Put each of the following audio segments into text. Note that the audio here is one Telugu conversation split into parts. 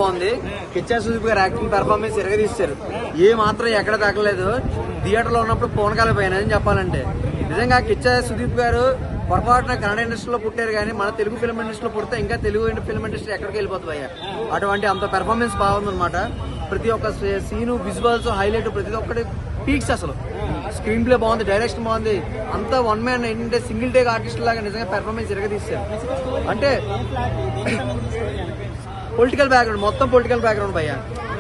బాగుంది. కిచ్చా సుదీప్ గారు యాక్టింగ్ పెర్ఫార్మెన్స్ ఇరగదీశారు. ఏ మాత్రం ఎక్కడ తగ్గలేదు. థియేటర్ లో ఉన్నప్పుడు పూనకాల పైన చెప్పాలంటే నిజంగా కిచ్చా సుదీప్ గారు పొరపాటున కన్నడ ఇండస్ట్రీలో పుట్టారు కానీ మన తెలుగు ఫిల్మ్ ఇండస్ట్రీలో పుడితే ఇంకా తెలుగు ఫిల్మ్ ఇండస్ట్రీ ఎక్కడికి వెళ్ళిపోతుంది అయ్యా. అటువంటి అంత పెర్ఫార్మెన్స్ బాగుందన్నమాట. ప్రతి ఒక్క సీను విజువల్స్ హైలైట్, ప్రతి ఒక్కటి పీక్స్. అసలు స్క్రీన్ ప్లే బాగుంది, డైరెక్షన్ బాగుంది. అంతా వన్ మ్యాన్ ఏంటంటే సింగిల్ టేక్ ఆర్టిస్ట్ లాగా నిజంగా పెర్ఫార్మెన్స్ ఇరగదీశారు. అంటే పొలిటికల్ బ్యాక్గ్రౌండ్, మొత్తం పొలిటికల్ బ్యాక్గ్రౌండ్ భయ్య.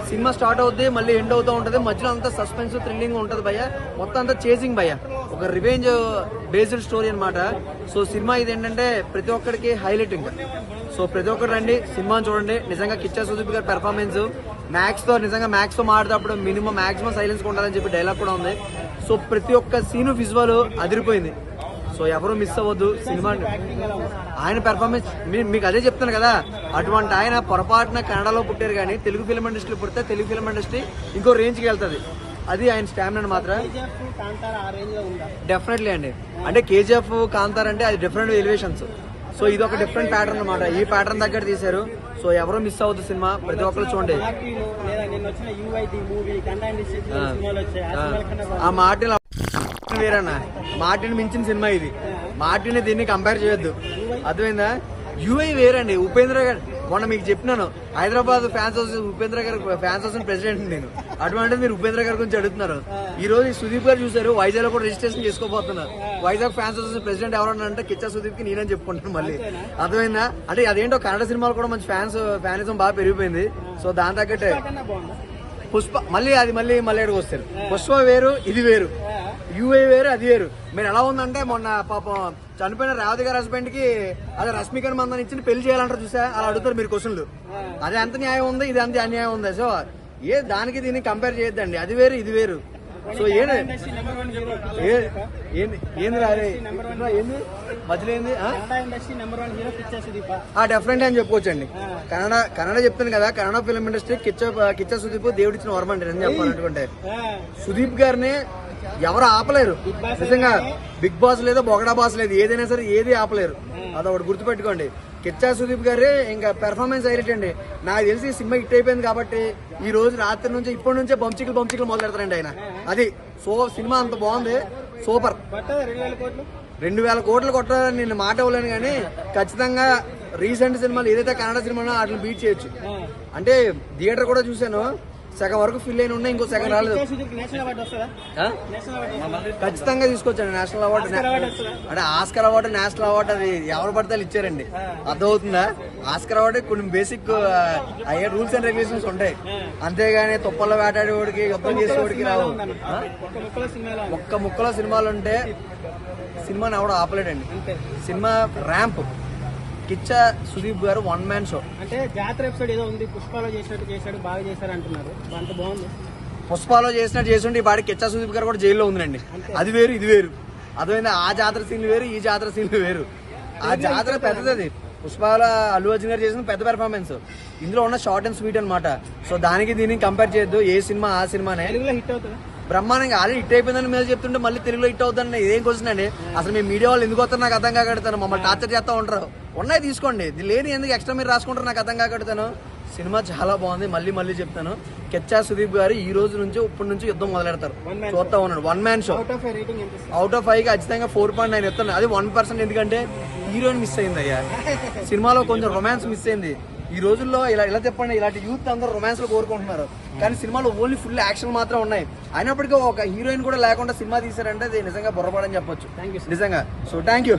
సినిమా స్టార్ట్ అవుద్ది, మళ్ళీ ఎండ్ అవుతూ ఉంటుంది. మధ్యలో అంతా సస్పెన్స్ థ్రిల్లింగ్ ఉంటుంది భయ్య. మొత్తం అంతా చేసింగ్ భయ్య. ఒక రివెంజ్ బేస్డ్ స్టోరీ అనమాట. సో సినిమా ఇది ఏంటంటే ప్రతి ఒక్కరికి హైలైట్. ఇంకా సో ప్రతి ఒక్కరు రండి, సినిమాని చూడండి. నిజంగా కిచ్చా సుదీప్ గారి పెర్ఫార్మెన్స్ మ్యాక్స్ తో మాట్లాడేటప్పుడు మాక్సిమం సైలెన్స్ ఉండాలని చెప్పి డైలాగ్ కూడా ఉంది. సో ప్రతి ఒక్క సీను విజువల్ అదిరిపోయింది. సో ఎవరు మిస్ అవ్వద్దు సినిమా. ఆయన పెర్ఫార్మెన్స్ మీకు అదే చెప్తాను కదా, అటువంటి ఆయన పొరపాటున కన్నడలో పుట్టారు కానీ తెలుగు ఫిల్మ్ ఇండస్ట్రీలో పుడితే తెలుగు ఫిల్మ్ ఇండస్ట్రీ ఇంకో రేంజ్కి వెళ్తుంది. అది ఆయన స్టామినా మాత్రం డెఫినెట్లీ అండి. అంటే కేజీఎఫ్ కాంతార్ అంటే అది డిఫరెంట్ ఎలివేషన్స్. సో ఇది ఒక డిఫరెంట్ ప్యాటర్న్ అనమాట. ఈ ప్యాటర్న్ దగ్గర తీశారు. సో ఎవరు మిస్ అవ్వద్దు సినిమా, ప్రతి ఒక్కరు చూడండి. ఆ మార్టిన్ వేరన్నా, మార్టిన్ మించిన సినిమా ఇది. మార్టిన్ దీన్ని కంపేర్ చేయొద్దు, అర్థమైందా? యూఐ వేరండి. ఉపేంద్ర గారు మొన్న మీకు చెప్పినాను, హైదరాబాద్ ఫ్యాన్స్ హౌస్ ఉపేంద్ర గారు ఫ్యాన్స్ హౌస్ ప్రెసిడెంట్ నేను. అటువంటిది మీరు ఉపేంద్ర గారి గురించి అడుగుతున్నారు. ఈ రోజు సుదీప్ గారు చూసారు, వైజాగ్ లో కూడా రిజిస్ట్రేషన్ చేసుకోబోతున్నారు. వైజాగ్ ఫ్యాన్స్ హౌస్ ప్రెసిడెంట్ ఎవరన్నా అంటే కిచ్చా సుదీప్ కి నేనని చెప్పుకుంటాను మళ్ళీ, అర్థమైందా? అంటే అదేంటో కన్నడ సినిమాలు కూడా మంచి ఫ్యానిజం బాగా పెరిగిపోయింది. సో దాని తగ్గట్టే పుష్ప మళ్ళీ అడిగి వస్తారు. పుష్ప వేరు, ఇది వేరు. యూఏ వేరు, అది వేరు. మీరు ఎలా ఉందంటే మొన్న పాపం చనిపోయిన రేవతి గారి హస్బెండ్ కి అదే రష్మికన్ మందని ఇచ్చి పెళ్లి చేయాలంటారు చూసా, అలా అడుగుతారు మీరు క్వశ్చన్లు. అది ఎంత న్యాయం ఉంది, ఇది అంత అన్యాయం ఉంది. సో దానికి దీన్ని కంపేర్ చేయొద్దండి. అది వేరు, ఇది వేరు. సో ఏంది రారే ఏంది మధ్యలో ఏంది డెఫినెట్ అని చెప్పుకోవచ్చండి. కన్నడ చెప్తాను కదా, కన్నడ ఫిల్మ్ ఇండస్ట్రీ కిచ్చా సుదీప్ దేవుడిచ్చిన వరమండి అని చెప్పాలనుకుంటే. సుదీప్ గారిని ఎవరు ఆపలేరు నిజంగా. బిగ్ బాస్ లేదు, బొగడా బాస్ లేదు, ఏదైనా సరే ఏది ఆపలేరు. అదొకటి గుర్తుపెట్టుకోండి. కిచ్చా సుదీప్ గారే ఇంకా పెర్ఫార్మెన్స్ హైలైట్ అండి. నాకు తెలిసి సినిమా హిట్ అయిపోయింది కాబట్టి ఈ రోజు రాత్రి నుంచి ఇప్పటి నుంచే బంచికలు మొదలెడతారండి ఆయన. అది సో సినిమా అంత బాగుంది, సూపర్. 2000 కోట్లు కొట్టాలని నేను మాట ఇవ్వలేను కానీ ఖచ్చితంగా రీసెంట్ సినిమాలు ఏదైతే కన్నడ సినిమానో వాటిని బీట్ చేయొచ్చు. అంటే థియేటర్ కూడా చూశాను, సగం వరకు ఫిల్ అయిన ఉన్నాయి, ఇంకో సగం రాలేదు. ఖచ్చితంగా తీసుకొచ్చాను నేషనల్ అవార్డు. అంటే ఆస్కర్ అవార్డు, నేషనల్ అవార్డు అది ఎవరు పడితే ఇచ్చారండి, అర్థమవుతుందా? ఆస్కర్ అవార్డు కొన్ని బేసిక్ అయ్యే రూల్స్ అండ్ రెగ్యులేషన్స్ ఉంటాయి, అంతేగాని తుప్పల్లో వేటాడేవాడికి యుద్ధం చేసేవాడికి రావు. ఒక్క ముక్కలో సినిమాలు ఉంటే సినిమాని ఎవడు ఆపలేడండి. Cinema ramp. Kichcha Sudeep garu one man show. అంటే జాతర ఎపిసోడ్ ఏదో ఉంది, పుష్పాలో చేశాడు బాగా చేశారు అంటున్నారు, అంత బాగుంది. పుష్పాలో చేసినట్టు చేస్తుంటే ఈ పాటి కిచ్చా సుదీప్ గారు కూడా జైల్లో ఉందండి. అది వేరు, ఇది వేరు. అదేమైంది, ఆ జాతర సీన్లు వేరు, ఈ జాతర సీన్లు వేరు. ఆ జాతర పెద్దది. పుష్పాలో అల్లు అర్జున్ గారు చేసిన పెద్ద పెర్ఫార్మెన్స్, ఇందులో ఉన్న షార్ట్ అండ్ స్వీట్ అనమాట. సో దానికి దీనికి కంపేర్ చేయొద్దు. ఏ సినిమా ఆ సినిమానే. హిట్ అవుతుంది బ్రహ్మాండంగా. ఆల్రెడీ హిట్ అయిపోయిందని మీరు చెప్తుంటే మళ్ళీ తెలుగులో హిట్ అవుతుందండి. ఇదేం క్వశ్చన్ అండి అసలు? మీ మీడియా వాళ్ళు ఎందుకు వస్తారు నాకు అర్థం కాకడతాను. మమ్మల్ని టార్చర్ చేస్తూ ఉంటారు. ఉన్నాయి తీసుకోండి, లేని ఎందుకు ఎక్స్ట్రా మీరు రాసుకుంటారు నాకు అర్థం కాకడతాను. సినిమా చాలా బాగుంది. మళ్ళీ చెప్తాను, కిచ్చా సుదీప్ గారు ఈ రోజు నుంచి ఇప్పటి నుంచి యుద్ధం మొదలెడతారు. చూస్తా ఉన్నాడు. One man show. Out of 5 ఖచ్చితంగా 4.9 ఇస్తాను. అది 1%. ఎందుకంటే హీరోయిన్ మిస్ అయింది అయ్యా. సినిమాలో కొంచెం రొమాన్స్ మిస్ అయింది. ఈ రోజుల్లో ఇలా చెప్పండి, ఇలాంటి యూత్ అందరూ రొమాన్స్ లో కోరుకుంటున్నారు కానీ సినిమాలో ఓన్లీ ఫుల్ యాక్షన్ మాత్రం ఉన్నాయి. అయినప్పటికీ ఒక హీరోయిన్ కూడా లేకుండా సినిమా తీశారంటే అది నిజంగా బుర్రపడని చెప్పొచ్చు నిజంగా. So thank you.